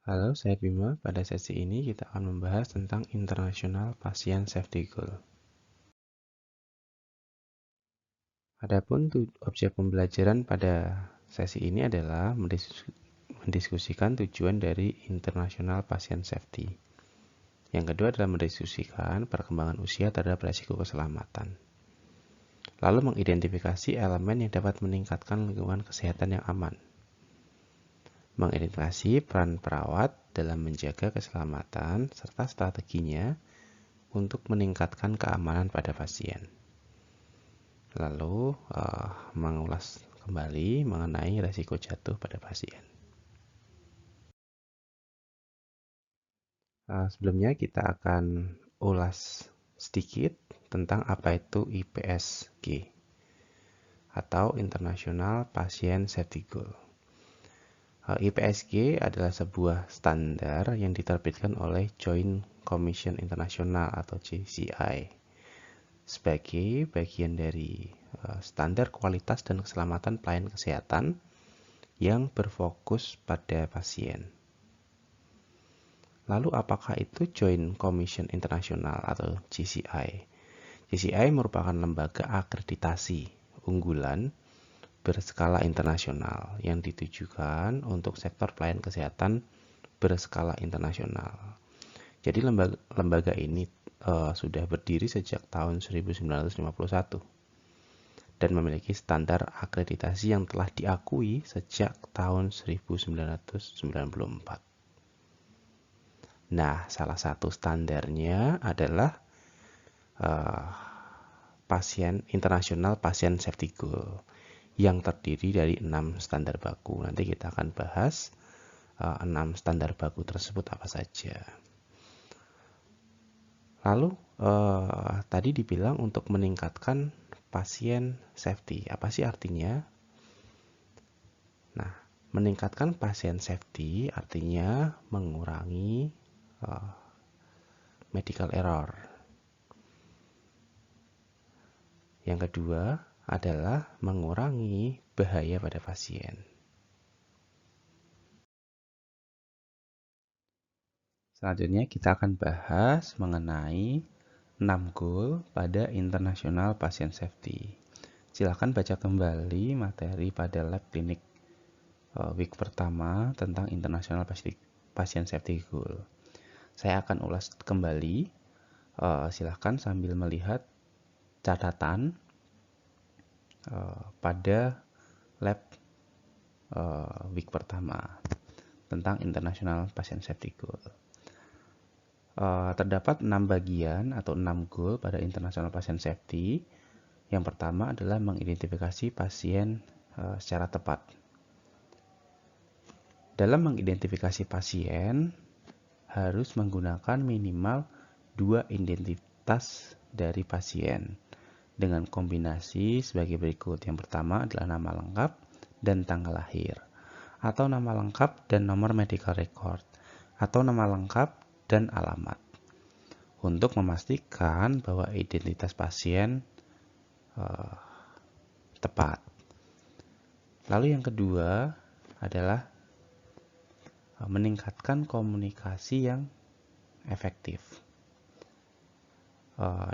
Halo, saya Bima. Pada sesi ini kita akan membahas tentang International Patient Safety Goal. Adapun objek pembelajaran pada sesi ini adalah mendiskusikan tujuan dari International Patient Safety. Yang kedua adalah mendiskusikan perkembangan usia terhadap risiko keselamatan. Lalu mengidentifikasi elemen yang dapat meningkatkan lingkungan kesehatan yang aman. Mengidentifikasi peran perawat dalam menjaga keselamatan serta strateginya untuk meningkatkan keamanan pada pasien. Lalu mengulas kembali mengenai risiko jatuh pada pasien. Sebelumnya kita akan ulas sedikit tentang apa itu IPSG atau International Patient Safety Goal. IPSG adalah sebuah standar yang diterbitkan oleh Joint Commission International atau JCI sebagai bagian dari standar kualitas dan keselamatan pelayanan kesehatan yang berfokus pada pasien. Lalu apakah itu Joint Commission International atau JCI? JCI merupakan lembaga akreditasi unggulan berskala internasional yang ditujukan untuk sektor pelayanan kesehatan berskala internasional. Jadi lembaga ini sudah berdiri sejak tahun 1951 dan memiliki standar akreditasi yang telah diakui sejak tahun 1994. Nah, salah satu standarnya adalah International Patient Safety Goal yang terdiri dari 6 standar baku. Nanti kita akan bahas 6 standar baku tersebut apa saja. Lalu tadi dibilang untuk meningkatkan pasien safety. Apa sih artinya? Nah, meningkatkan pasien safety artinya mengurangi medical error. Yang kedua adalah mengurangi bahaya pada pasien. Selanjutnya kita akan bahas mengenai 6 goal pada International Patient Safety. Silakan baca kembali materi pada lab klinik week pertama tentang International Patient Safety Goal. Saya akan ulas kembali. Silakan sambil melihat catatan pada lab week pertama tentang International Patient Safety Goal. Terdapat 6 bagian atau 6 goal pada International Patient Safety. Yang pertama adalah mengidentifikasi pasien secara tepat. Dalam mengidentifikasi pasien harus menggunakan minimal 2 identitas dari pasien dengan kombinasi sebagai berikut. Yang pertama adalah nama lengkap dan tanggal lahir, atau nama lengkap dan nomor medical record, atau nama lengkap dan alamat, untuk memastikan bahwa identitas pasien tepat. Lalu yang kedua adalah meningkatkan komunikasi yang efektif.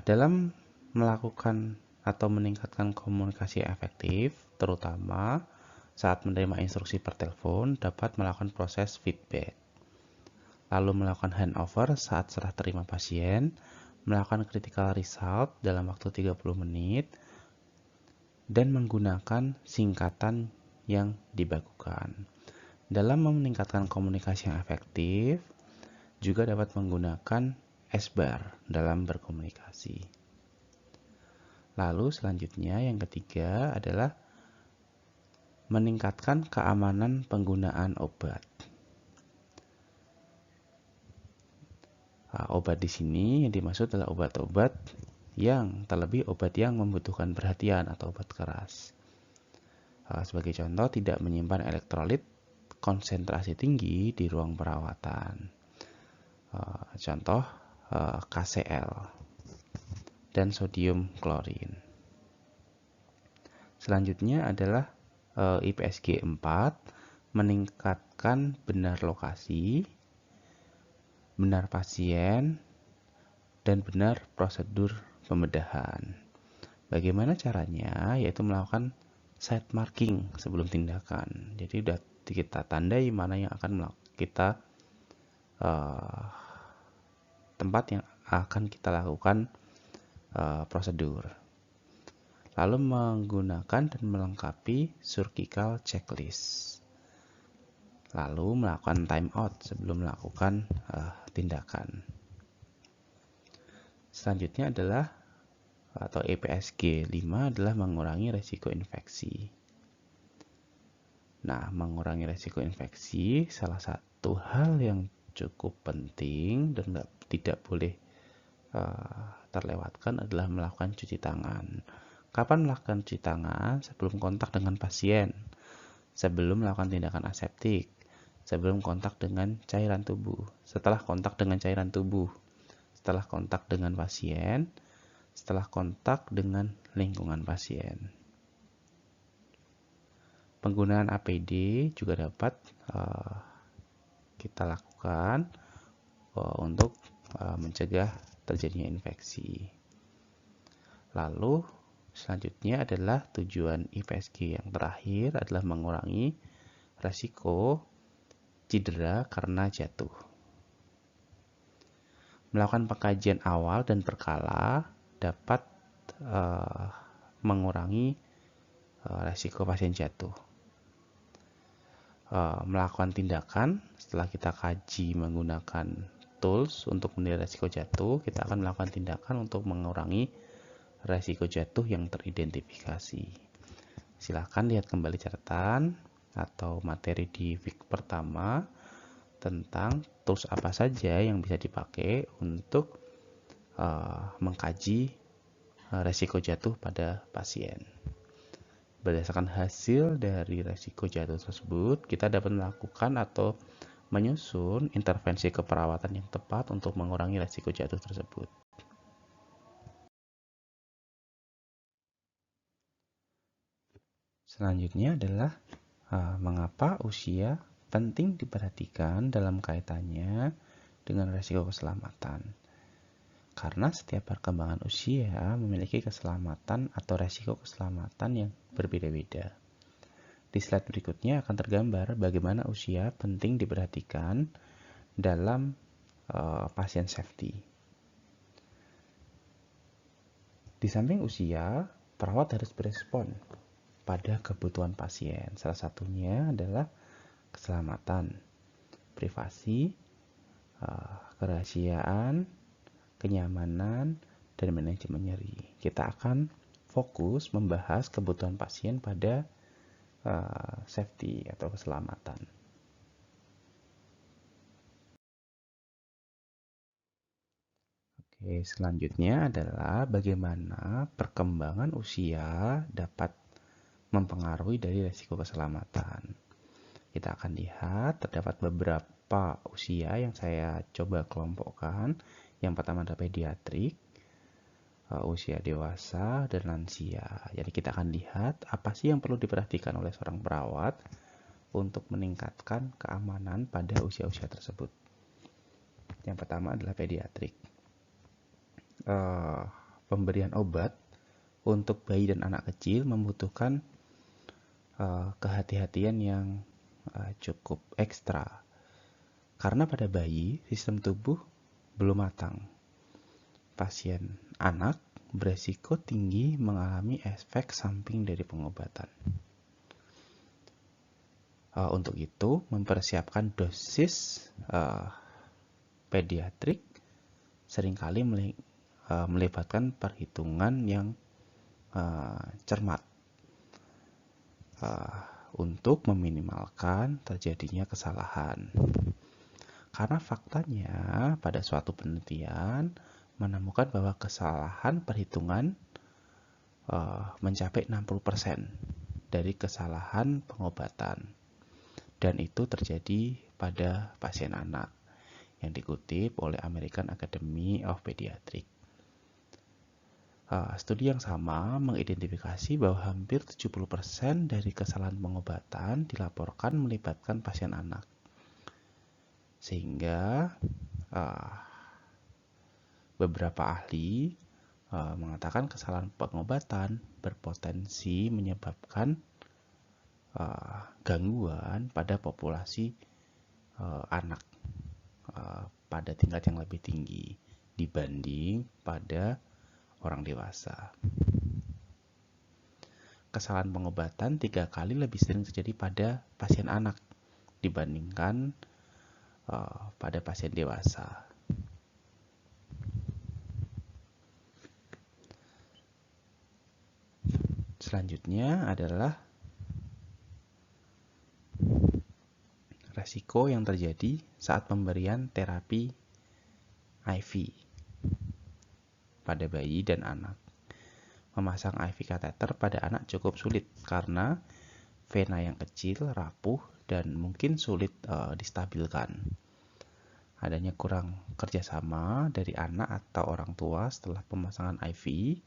Dalam melakukan atau meningkatkan komunikasi efektif, terutama saat menerima instruksi per telepon, dapat melakukan proses feedback. Lalu melakukan handover saat serah terima pasien, melakukan critical result dalam waktu 30 menit, dan menggunakan singkatan yang dibakukan. Dalam meningkatkan komunikasi yang efektif, juga dapat menggunakan SBAR dalam berkomunikasi. Lalu selanjutnya yang ketiga adalah meningkatkan keamanan penggunaan obat. Obat di sini yang dimaksud adalah obat-obat yang terlebih obat yang membutuhkan perhatian atau obat keras. Sebagai contoh, tidak menyimpan elektrolit konsentrasi tinggi di ruang perawatan. Contoh KCl dan sodium klorin. Selanjutnya adalah IPSG 4, meningkatkan benar lokasi benar pasien, dan benar prosedur pembedahan. Bagaimana caranya? Yaitu melakukan site marking sebelum tindakan. Jadi udah kita tandai mana yang akan kita tempat yang akan kita lakukan prosedur. Lalu menggunakan dan melengkapi surgical checklist. Lalu melakukan time out sebelum melakukan tindakan. Selanjutnya adalah atau EPSG 5 adalah mengurangi resiko infeksi. Nah, mengurangi resiko infeksi salah satu hal yang cukup penting dan tidak boleh terlewatkan adalah melakukan cuci tangan. Kapan melakukan cuci tangan? Sebelum kontak dengan pasien, sebelum melakukan tindakan aseptik, sebelum kontak dengan cairan tubuh, setelah kontak dengan cairan tubuh, setelah kontak dengan pasien, setelah kontak dengan lingkungan pasien. Penggunaan APD juga dapat kita lakukan untuk mencegah terjadinya infeksi. Lalu selanjutnya adalah tujuan IPSG yang terakhir adalah mengurangi resiko cedera karena jatuh. Melakukan pengkajian awal dan berkala dapat mengurangi resiko pasien jatuh. Melakukan tindakan setelah kita kaji menggunakan tools untuk menilai resiko jatuh, kita akan melakukan tindakan untuk mengurangi resiko jatuh yang teridentifikasi. Silahkan lihat kembali catatan atau materi di week pertama tentang tools apa saja yang bisa dipakai untuk mengkaji resiko jatuh pada pasien. Berdasarkan hasil dari resiko jatuh tersebut, kita dapat melakukan atau menyusun intervensi keperawatan yang tepat untuk mengurangi resiko jatuh tersebut. Selanjutnya adalah mengapa usia penting diperhatikan dalam kaitannya dengan resiko keselamatan. Karena setiap perkembangan usia memiliki keselamatan atau resiko keselamatan yang berbeda-beda. Di slide berikutnya akan tergambar bagaimana usia penting diperhatikan dalam pasien safety. Di samping usia, perawat harus berespon pada kebutuhan pasien. Salah satunya adalah keselamatan, privasi, kerahasiaan, kenyamanan, dan manajemen nyeri. Kita akan fokus membahas kebutuhan pasien pada safety atau keselamatan. Oke, selanjutnya adalah bagaimana perkembangan usia dapat mempengaruhi dari resiko keselamatan. Kita akan lihat terdapat beberapa usia yang saya coba kelompokkan. Yang pertama adalah pediatrik, usia dewasa, dan lansia. Jadi kita akan lihat apa sih yang perlu diperhatikan oleh seorang perawat untuk meningkatkan keamanan pada usia-usia tersebut. Yang pertama adalah pediatrik. Pemberian obat untuk bayi dan anak kecil membutuhkan kehati-hatian yang cukup ekstra. Karena pada bayi, sistem tubuh belum matang. Pasien anak beresiko tinggi mengalami efek samping dari pengobatan. Untuk itu, mempersiapkan dosis pediatrik seringkali melibatkan perhitungan yang cermat untuk meminimalkan terjadinya kesalahan. Karena faktanya pada suatu penelitian menemukan bahwa kesalahan perhitungan mencapai 60% dari kesalahan pengobatan. Dan itu terjadi pada pasien anak yang dikutip oleh American Academy of Pediatrics. Studi yang sama mengidentifikasi bahwa hampir 70% dari kesalahan pengobatan dilaporkan melibatkan pasien anak. Sehingga beberapa ahli mengatakan kesalahan pengobatan berpotensi menyebabkan gangguan pada populasi anak pada tingkat yang lebih tinggi dibanding pada orang dewasa. Kesalahan pengobatan 3 kali lebih sering terjadi pada pasien anak dibandingkan pada pasien dewasa. Selanjutnya adalah resiko yang terjadi saat pemberian terapi IV pada bayi dan anak. Memasang IV kateter pada anak cukup sulit karena vena yang kecil, rapuh, dan mungkin sulit distabilkan. Adanya kurang kerjasama dari anak atau orang tua setelah pemasangan IV,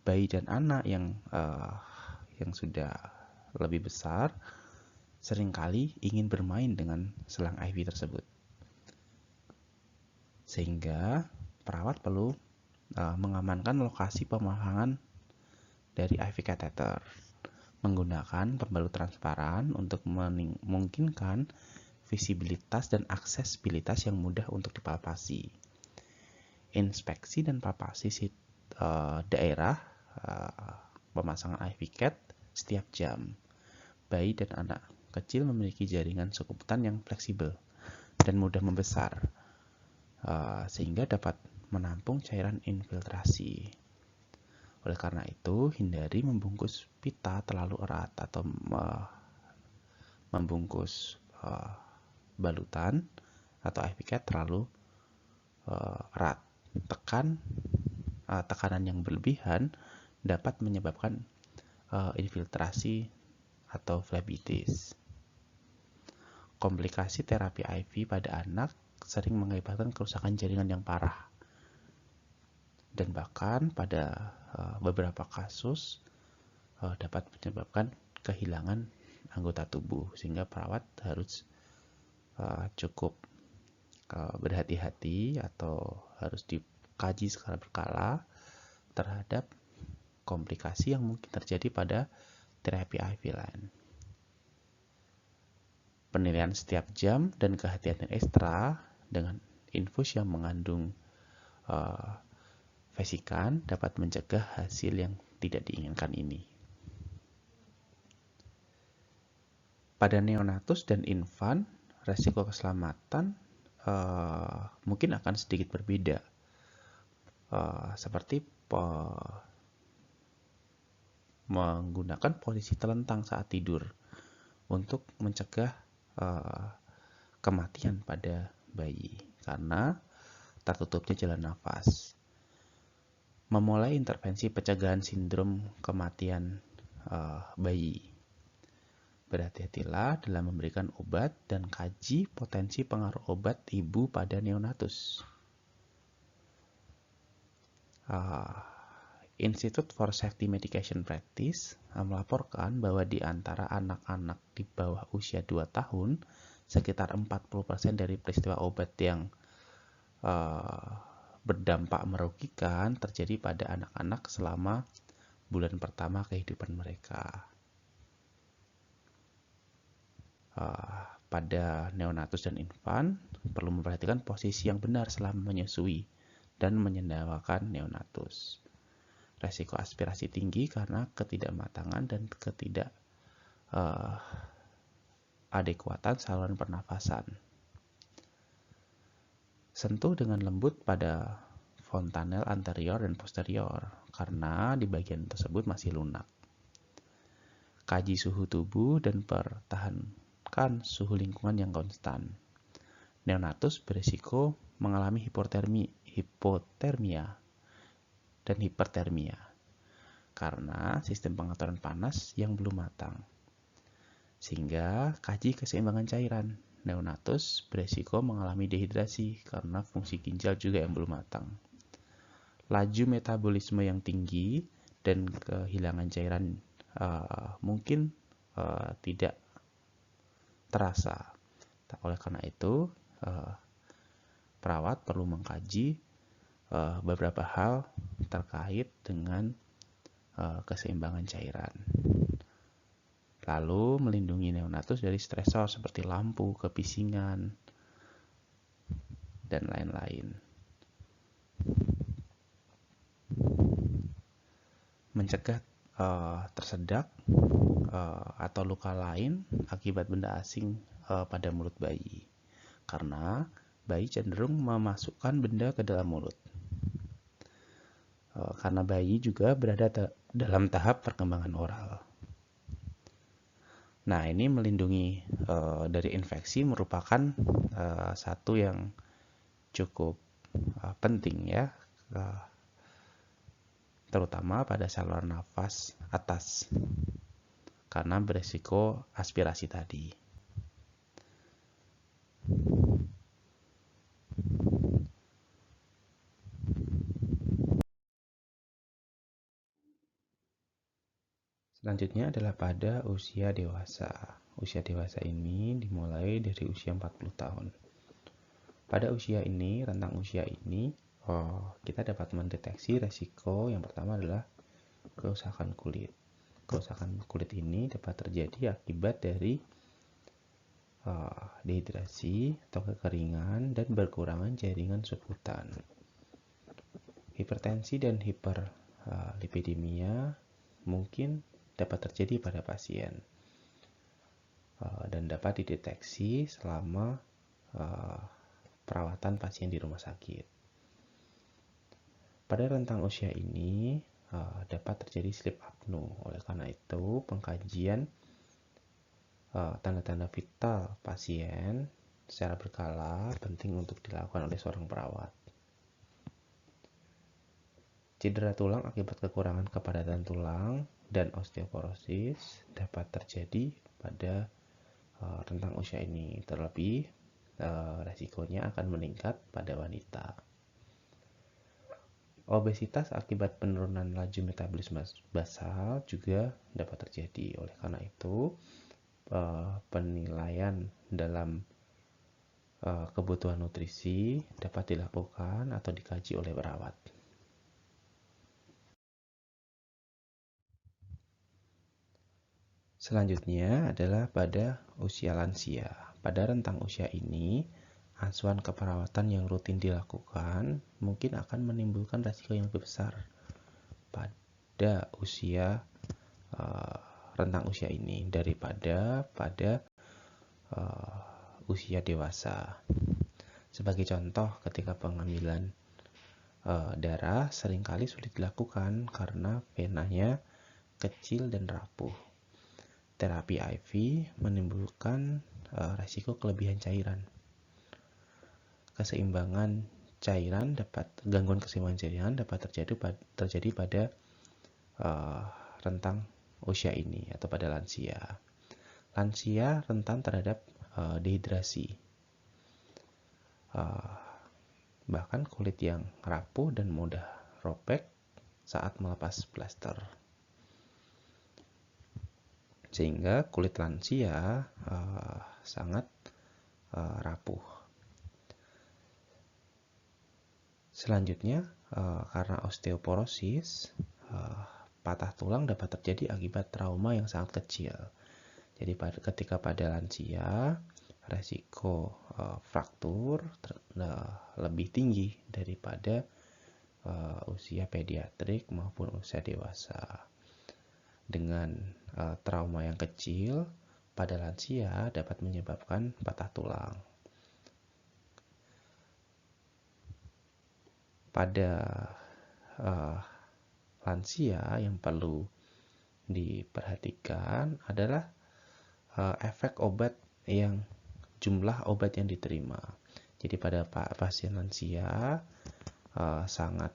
bayi dan anak yang sudah lebih besar seringkali ingin bermain dengan selang IV tersebut. Sehingga perawat perlu mengamankan lokasi pemasangan dari IV kateter menggunakan pembalut transparan untuk memungkinkan visibilitas dan aksesibilitas yang mudah untuk dipalpasi. Inspeksi dan palpasi daerah pemasangan IV cat setiap jam. Bayi dan anak kecil memiliki jaringan sukuputan yang fleksibel dan mudah membesar, sehingga dapat menampung cairan infiltrasi. Oleh karena itu, hindari membungkus pita terlalu erat atau membungkus balutan atau IV cat terlalu erat. Tekanan yang berlebihan dapat menyebabkan infiltrasi atau flebitis. Komplikasi terapi IV pada anak sering mengakibatkan kerusakan jaringan yang parah. Dan bahkan pada beberapa kasus dapat menyebabkan kehilangan anggota tubuh, sehingga perawat harus cukup berhati-hati atau harus dikaji secara berkala terhadap komplikasi yang mungkin terjadi pada terapi IV lain. Penilaian setiap jam dan kehati-hatian ekstra dengan infus yang mengandung vesikan dapat mencegah hasil yang tidak diinginkan ini. Pada neonatus dan infan, resiko keselamatan mungkin akan sedikit berbeda, seperti menggunakan posisi telentang saat tidur untuk mencegah kematian pada bayi karena tertutupnya jalan nafas. Memulai intervensi pencegahan sindrom kematian bayi. Berhati-hatilah dalam memberikan obat dan kaji potensi pengaruh obat ibu pada neonatus. Institute for Safety Medication Practice melaporkan bahwa di antara anak-anak di bawah usia 2 tahun, sekitar 40% dari peristiwa obat yang berdampak merugikan terjadi pada anak-anak selama bulan pertama kehidupan mereka. Pada neonatus dan infan, perlu memperhatikan posisi yang benar selama menyusui dan menyendawakan neonatus. Resiko aspirasi tinggi karena ketidakmatangan dan ketidakadekuatan saluran pernafasan. Sentuh dengan lembut pada fontanel anterior dan posterior karena di bagian tersebut masih lunak. Kaji suhu tubuh dan pertahankan suhu lingkungan yang konstan. Neonatus berisiko mengalami hipotermia dan hipertermia karena sistem pengaturan panas yang belum matang. Sehingga kaji keseimbangan cairan. Neonatus berisiko mengalami dehidrasi karena fungsi ginjal juga yang belum matang. Laju metabolisme yang tinggi dan kehilangan cairan mungkin tidak terasa. Oleh karena itu, perawat perlu mengkaji beberapa hal terkait dengan keseimbangan cairan. Lalu melindungi neonatus dari stresor seperti lampu, kebisingan, dan lain-lain. Mencegah tersedak atau luka lain akibat benda asing pada mulut bayi, karena bayi cenderung memasukkan benda ke dalam mulut. Karena bayi juga berada dalam tahap perkembangan oral. Nah, ini melindungi dari infeksi merupakan satu yang cukup penting ya, terutama pada saluran nafas atas karena beresiko aspirasi tadi. Selanjutnya adalah pada usia dewasa. Usia dewasa ini dimulai dari usia 40 tahun. Pada usia ini, rentang usia ini, kita dapat mendeteksi resiko yang pertama adalah kerusakan kulit. Kerusakan kulit ini dapat terjadi akibat dari dehidrasi atau kekeringan dan berkurangan jaringan subkutan. Hipertensi dan hiperlipidemia mungkin dapat terjadi pada pasien dan dapat dideteksi selama perawatan pasien di rumah sakit. Pada rentang usia ini dapat terjadi sleep apnea. Oleh karena itu, pengkajian tanda-tanda vital pasien secara berkala penting untuk dilakukan oleh seorang perawat. Cedera tulang akibat kekurangan kepadatan tulang dan osteoporosis dapat terjadi pada rentang usia ini. Terlebih, resikonya akan meningkat pada wanita. Obesitas akibat penurunan laju metabolisme basal juga dapat terjadi. Oleh karena itu, penilaian dalam kebutuhan nutrisi dapat dilakukan atau dikaji oleh perawat. Selanjutnya adalah pada usia lansia. Pada rentang usia ini, asuhan keperawatan yang rutin dilakukan mungkin akan menimbulkan risiko yang lebih besar pada usia rentang usia ini daripada pada usia dewasa. Sebagai contoh, ketika pengambilan darah seringkali sulit dilakukan karena venanya kecil dan rapuh. Terapi IV menimbulkan resiko kelebihan cairan. Gangguan keseimbangan cairan dapat terjadi pada rentang usia ini atau pada lansia. Lansia rentan terhadap dehidrasi. Bahkan kulit yang rapuh dan mudah robek saat melepas plester. Sehingga kulit lansia sangat rapuh. Selanjutnya, karena osteoporosis, patah tulang dapat terjadi akibat trauma yang sangat kecil. Jadi ketika pada lansia, resiko fraktur lebih tinggi daripada usia pediatrik maupun usia dewasa. Dengan trauma yang kecil pada lansia dapat menyebabkan patah tulang. Pada lansia yang perlu diperhatikan adalah efek obat jumlah obat yang diterima. Jadi pada pasien lansia sangat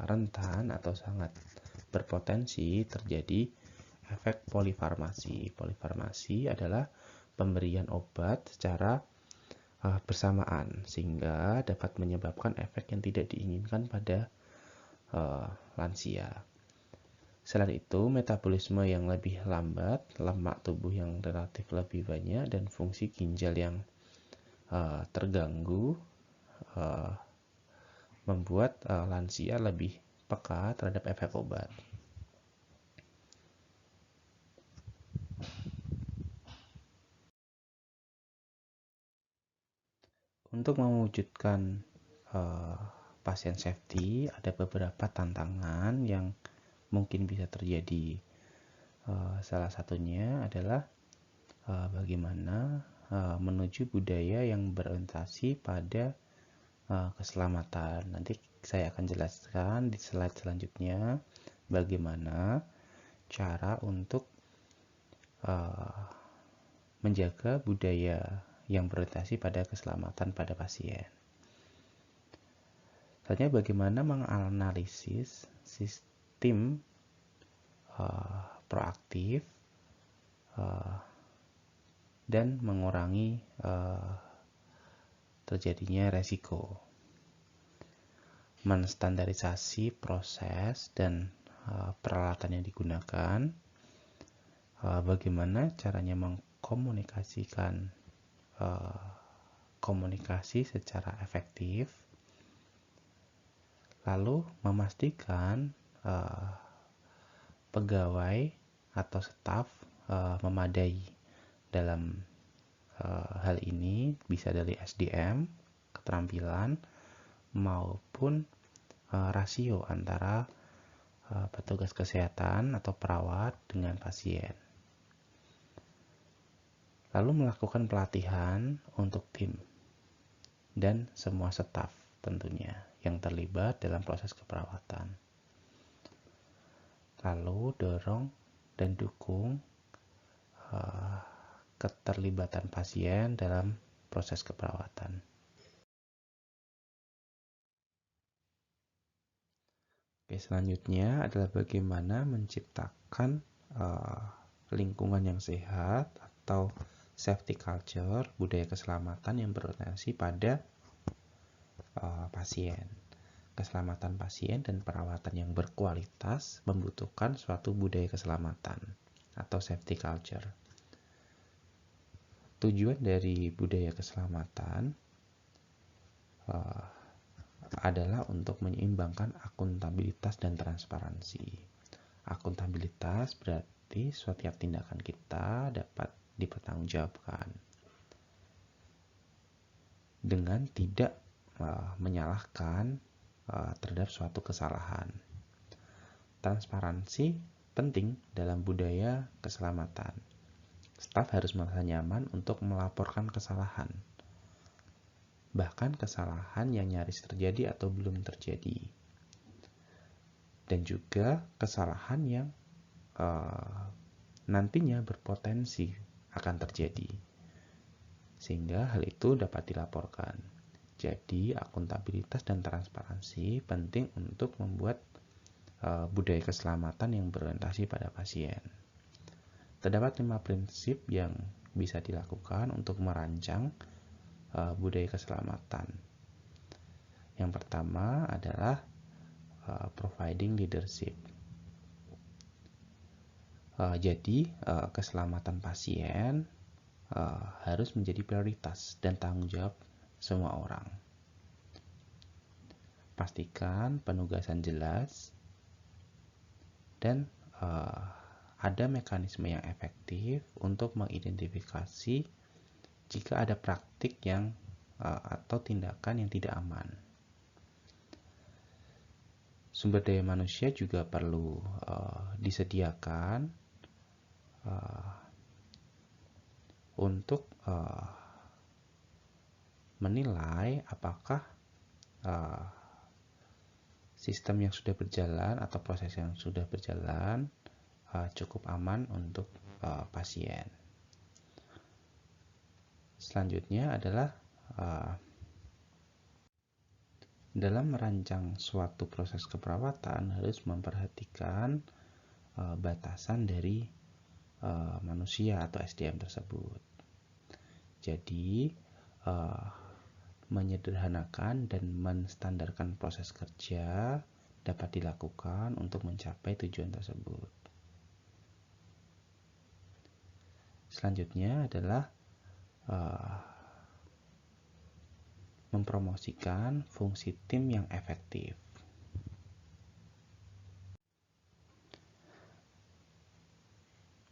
rentan atau sangat berpotensi terjadi efek polifarmasi. Polifarmasi adalah pemberian obat secara bersamaan sehingga dapat menyebabkan efek yang tidak diinginkan pada lansia. Selain itu, metabolisme yang lebih lambat, lemak tubuh yang relatif lebih banyak, dan fungsi ginjal yang terganggu, membuat lansia lebih peka terhadap efek obat. Untuk mewujudkan pasien safety, ada beberapa tantangan yang mungkin bisa terjadi. Salah satunya adalah bagaimana menuju budaya yang berorientasi pada keselamatan. Nanti saya akan jelaskan di slide selanjutnya bagaimana cara untuk menjaga budaya yang berorientasi pada keselamatan pada pasien. Selanjutnya bagaimana menganalisis sistem proaktif dan mengurangi terjadinya resiko. Menstandarisasi proses dan peralatan yang digunakan. Bagaimana caranya mengkomunikasikan komunikasi secara efektif. Lalu memastikan pegawai atau staf memadai dalam hal ini, bisa dari SDM, keterampilan, maupun rasio antara petugas kesehatan atau perawat dengan pasien. Lalu melakukan pelatihan untuk tim dan semua staf tentunya yang terlibat dalam proses keperawatan. Lalu dorong dan dukung keterlibatan pasien dalam proses keperawatan. Oke, selanjutnya adalah bagaimana menciptakan lingkungan yang sehat atau safety culture, budaya keselamatan yang berorientasi pada pasien. Keselamatan pasien dan perawatan yang berkualitas membutuhkan suatu budaya keselamatan atau safety culture. Tujuan dari budaya keselamatan adalah untuk menyeimbangkan akuntabilitas dan transparansi. Akuntabilitas berarti setiap tindakan kita dapat dipertanggungjawabkan dengan tidak menyalahkan terhadap suatu kesalahan. Transparansi penting dalam budaya keselamatan. Staf harus merasa nyaman untuk melaporkan kesalahan, bahkan kesalahan yang nyaris terjadi atau belum terjadi, dan juga kesalahan yang nantinya berpotensi akan terjadi, sehingga hal itu dapat dilaporkan. Jadi, akuntabilitas dan transparansi penting untuk membuat budaya keselamatan yang berorientasi pada pasien. Terdapat 5 prinsip yang bisa dilakukan untuk merancang budaya keselamatan. Yang pertama adalah providing leadership. Jadi, keselamatan pasien harus menjadi prioritas dan tanggung jawab semua orang. Pastikan penugasan jelas dan ada mekanisme yang efektif untuk mengidentifikasi jika ada praktik yang atau tindakan yang tidak aman. Sumber daya manusia juga perlu disediakan untuk menilai apakah sistem yang sudah berjalan atau proses yang sudah berjalan cukup aman untuk pasien. Selanjutnya adalah dalam merancang suatu proses keperawatan harus memperhatikan batasan dari manusia atau SDM tersebut. Jadi menyederhanakan dan menstandarkan proses kerja dapat dilakukan untuk mencapai tujuan tersebut. Selanjutnya adalah mempromosikan fungsi tim yang efektif.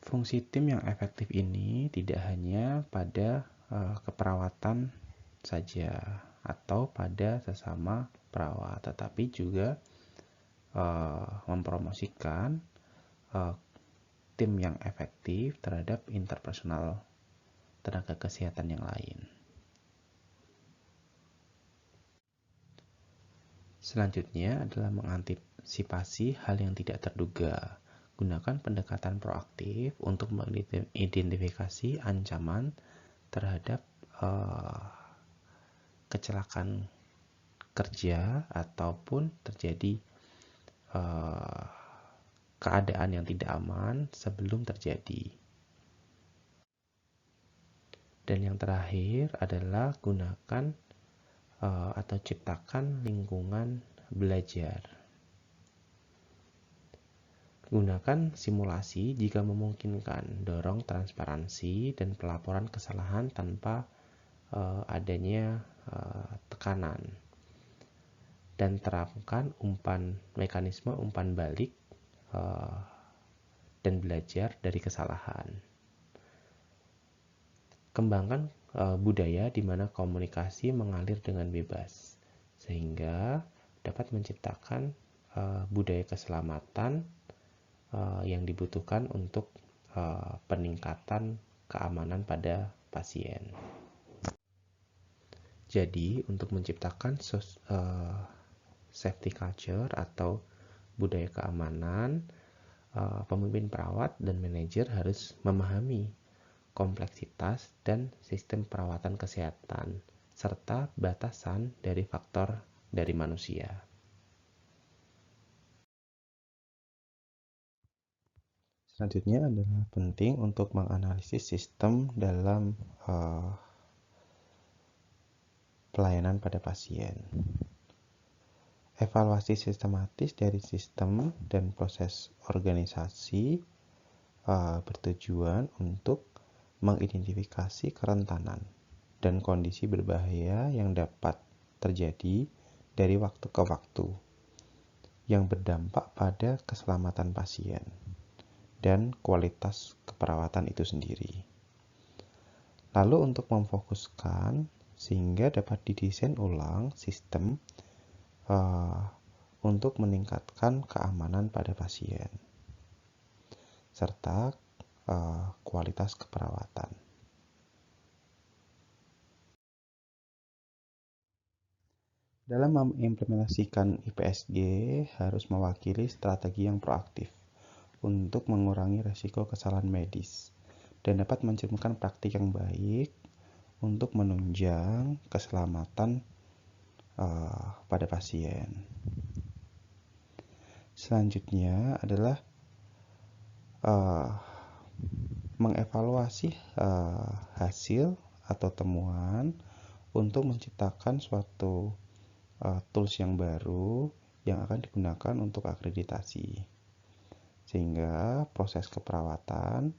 Fungsi tim yang efektif ini tidak hanya pada keperawatan saja atau pada sesama perawat, tetapi juga mempromosikan tim yang efektif terhadap interpersonal tenaga kesehatan yang lain. Selanjutnya adalah mengantisipasi hal yang tidak terduga. Gunakan pendekatan proaktif untuk mengidentifikasi ancaman terhadap kecelakaan kerja ataupun terjadi keadaan yang tidak aman sebelum terjadi. Dan yang terakhir adalah gunakan atau ciptakan lingkungan belajar. Gunakan simulasi jika memungkinkan, dorong transparansi dan pelaporan kesalahan tanpa adanya tekanan. Dan terapkan mekanisme umpan balik dan belajar dari kesalahan. Kembangkan budaya di mana komunikasi mengalir dengan bebas, sehingga dapat menciptakan budaya keselamatan yang dibutuhkan untuk peningkatan keamanan pada pasien. Jadi, untuk menciptakan safety culture atau budaya keamanan, pemimpin perawat dan manajer harus memahami kompleksitas dan sistem perawatan kesehatan, serta batasan dari faktor dari manusia. Selanjutnya adalah penting untuk menganalisis sistem dalam pelayanan pada pasien. Evaluasi sistematis dari sistem dan proses organisasi bertujuan untuk mengidentifikasi kerentanan dan kondisi berbahaya yang dapat terjadi dari waktu ke waktu yang berdampak pada keselamatan pasien dan kualitas keperawatan itu sendiri. Lalu untuk memfokuskan sehingga dapat didesain ulang sistem untuk meningkatkan keamanan pada pasien serta kualitas keperawatan. Dalam mengimplementasikan IPSG harus mewakili strategi yang proaktif untuk mengurangi risiko kesalahan medis dan dapat mencerminkan praktik yang baik untuk menunjang keselamatan pada pasien. Selanjutnya adalah mengevaluasi hasil atau temuan untuk menciptakan suatu tools yang baru yang akan digunakan untuk akreditasi, sehingga proses keperawatan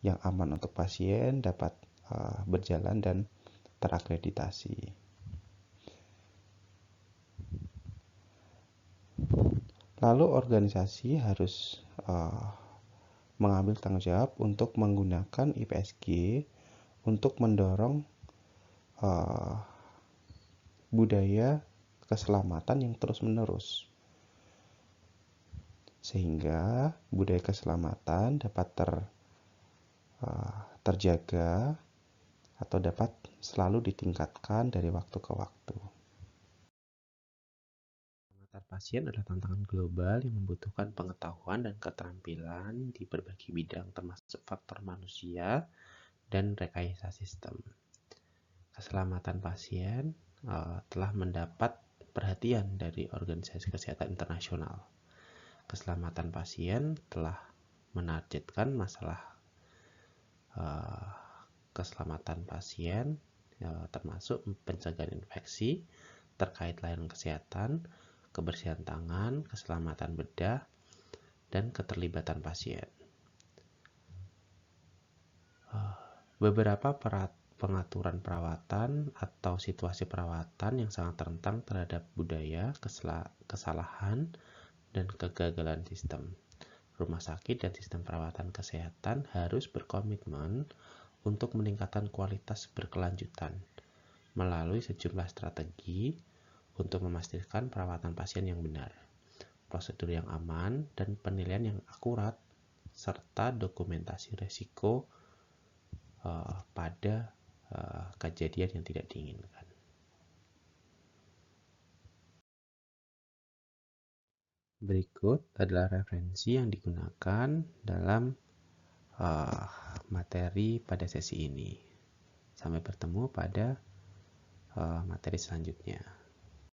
yang aman untuk pasien dapat berjalan dan terakreditasi. Lalu organisasi harus mengambil tanggung jawab untuk menggunakan IPSG untuk mendorong budaya keselamatan yang terus-menerus, sehingga budaya keselamatan dapat terjaga atau dapat selalu ditingkatkan dari waktu ke waktu. Keselamatan pasien adalah tantangan global yang membutuhkan pengetahuan dan keterampilan di berbagai bidang, termasuk faktor manusia dan rekayasa sistem. Keselamatan pasien telah mendapat perhatian dari Organisasi Kesehatan Internasional. Keselamatan pasien telah menargetkan masalah keselamatan pasien termasuk pencegahan infeksi terkait layanan kesehatan, kebersihan tangan, keselamatan bedah, dan keterlibatan pasien. Beberapa pengaturan perawatan atau situasi perawatan yang sangat rentan terhadap budaya, kesalahan, dan kegagalan sistem. Rumah sakit dan sistem perawatan kesehatan harus berkomitmen untuk meningkatkan kualitas berkelanjutan melalui sejumlah strategi untuk memastikan perawatan pasien yang benar, prosedur yang aman, dan penilaian yang akurat, serta dokumentasi risiko pada kejadian yang tidak diinginkan. Berikut adalah referensi yang digunakan dalam materi pada sesi ini. Sampai bertemu pada materi selanjutnya.